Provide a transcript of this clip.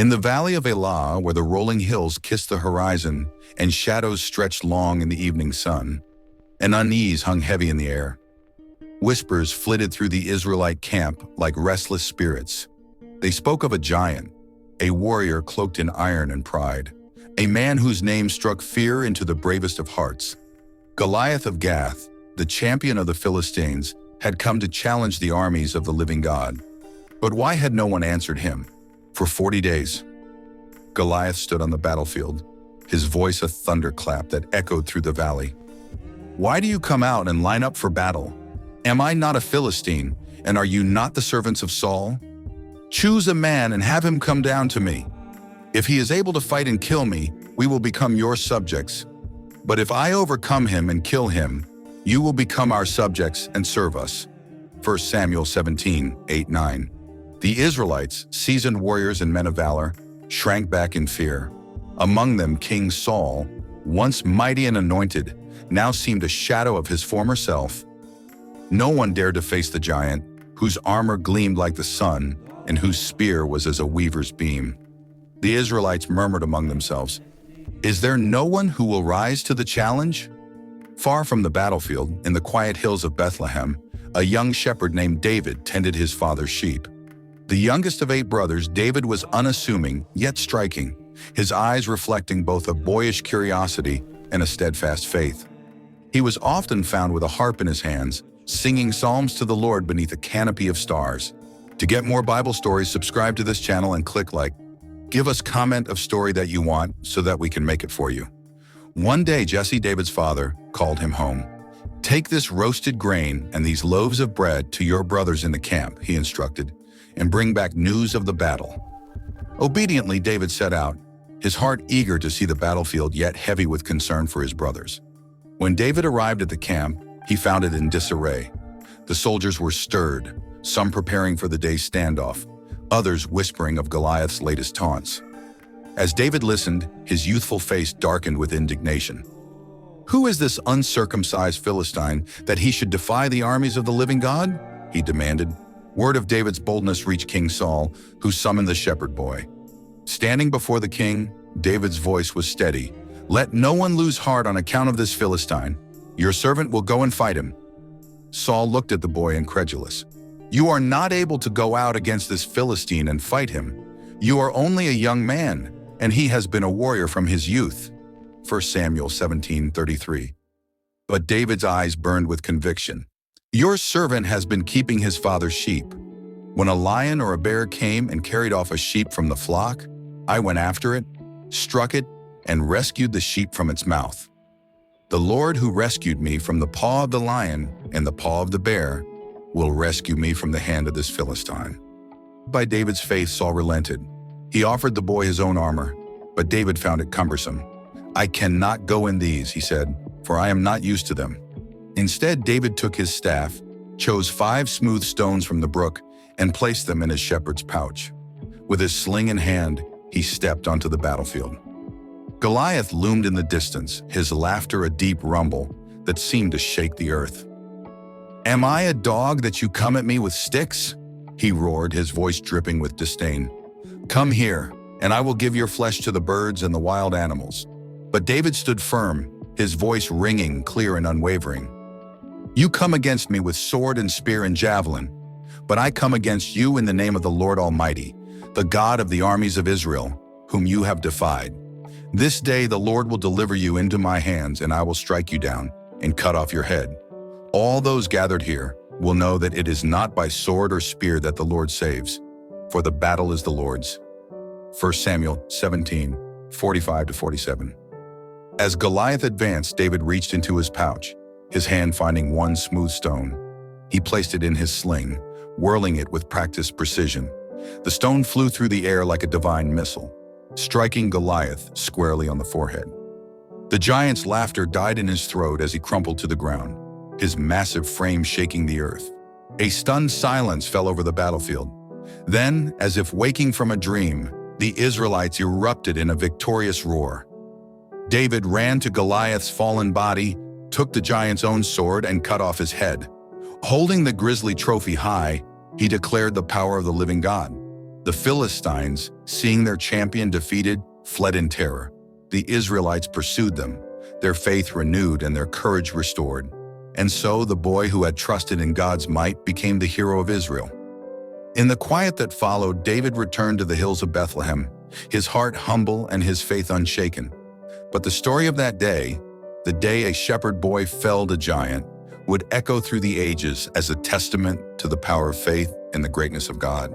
In the valley of Elah, where the rolling hills kissed the horizon and shadows stretched long in the evening sun, an unease hung heavy in the air. Whispers flitted through the Israelite camp like restless spirits. They spoke of a giant, a warrior cloaked in iron and pride, a man whose name struck fear into the bravest of hearts. Goliath of Gath, the champion of the Philistines, had come to challenge the armies of the living God. But why had no one answered him? For 40 days, Goliath stood on the battlefield, his voice a thunderclap that echoed through the valley. Why do you come out and line up for battle? Am I not a Philistine, and are you not the servants of Saul? Choose a man and have him come down to me. If he is able to fight and kill me, we will become your subjects. But if I overcome him and kill him, you will become our subjects and serve us. 1 Samuel 17:8-9. The Israelites, seasoned warriors and men of valor, shrank back in fear. Among them, King Saul, once mighty and anointed, now seemed a shadow of his former self. No one dared to face the giant, whose armor gleamed like the sun and whose spear was as a weaver's beam. The Israelites murmured among themselves, "Is there no one who will rise to the challenge?" Far from the battlefield, in the quiet hills of Bethlehem, a young shepherd named David tended his father's sheep. The youngest of 8 brothers, David was unassuming, yet striking, his eyes reflecting both a boyish curiosity and a steadfast faith. He was often found with a harp in his hands, singing psalms to the Lord beneath a canopy of stars. To get more Bible stories, subscribe to this channel and click like. Give us comment of story that you want so that we can make it for you. One day, Jesse, David's father, called him home. "Take this roasted grain and these loaves of bread to your brothers in the camp," he instructed, "and bring back news of the battle." Obediently, David set out, his heart eager to see the battlefield yet heavy with concern for his brothers. When David arrived at the camp, he found it in disarray. The soldiers were stirred, some preparing for the day's standoff, others whispering of Goliath's latest taunts. As David listened, his youthful face darkened with indignation. "Who is this uncircumcised Philistine that he should defy the armies of the living God?" he demanded. Word of David's boldness reached King Saul, who summoned the shepherd boy. Standing before the king, David's voice was steady. "Let no one lose heart on account of this Philistine. Your servant will go and fight him." Saul looked at the boy incredulous. "You are not able to go out against this Philistine and fight him. You are only a young man, and he has been a warrior from his youth." 1 Samuel 17:33. But David's eyes burned with conviction. "Your servant has been keeping his father's sheep. When a lion or a bear came and carried off a sheep from the flock, I went after it, struck it, and rescued the sheep from its mouth. The Lord who rescued me from the paw of the lion and the paw of the bear will rescue me from the hand of this Philistine." By David's faith, Saul relented. He offered the boy his own armor, but David found it cumbersome. "I cannot go in these," he said, "for I am not used to them." Instead, David took his staff, chose 5 smooth stones from the brook, and placed them in his shepherd's pouch. With his sling in hand, he stepped onto the battlefield. Goliath loomed in the distance, his laughter a deep rumble that seemed to shake the earth. "Am I a dog that you come at me with sticks?" he roared, his voice dripping with disdain. "Come here, and I will give your flesh to the birds and the wild animals." But David stood firm, his voice ringing, clear and unwavering. "You come against me with sword and spear and javelin, but I come against you in the name of the Lord Almighty, the God of the armies of Israel, whom you have defied. This day the Lord will deliver you into my hands, and I will strike you down and cut off your head. All those gathered here will know that it is not by sword or spear that the Lord saves, for the battle is the Lord's." 1 Samuel 17:45-47. As Goliath advanced, David reached into his pouch, his hand finding one smooth stone. He placed it in his sling, whirling it with practiced precision. The stone flew through the air like a divine missile, striking Goliath squarely on the forehead. The giant's laughter died in his throat as he crumpled to the ground, his massive frame shaking the earth. A stunned silence fell over the battlefield. Then, as if waking from a dream, the Israelites erupted in a victorious roar. David ran to Goliath's fallen body, took the giant's own sword, and cut off his head. Holding the grisly trophy high, he declared the power of the living God. The Philistines, seeing their champion defeated, fled in terror. The Israelites pursued them, their faith renewed and their courage restored. And so the boy who had trusted in God's might became the hero of Israel. In the quiet that followed, David returned to the hills of Bethlehem, his heart humble and his faith unshaken. But the story of that day, the day a shepherd boy felled a giant, would echo through the ages as a testament to the power of faith and the greatness of God.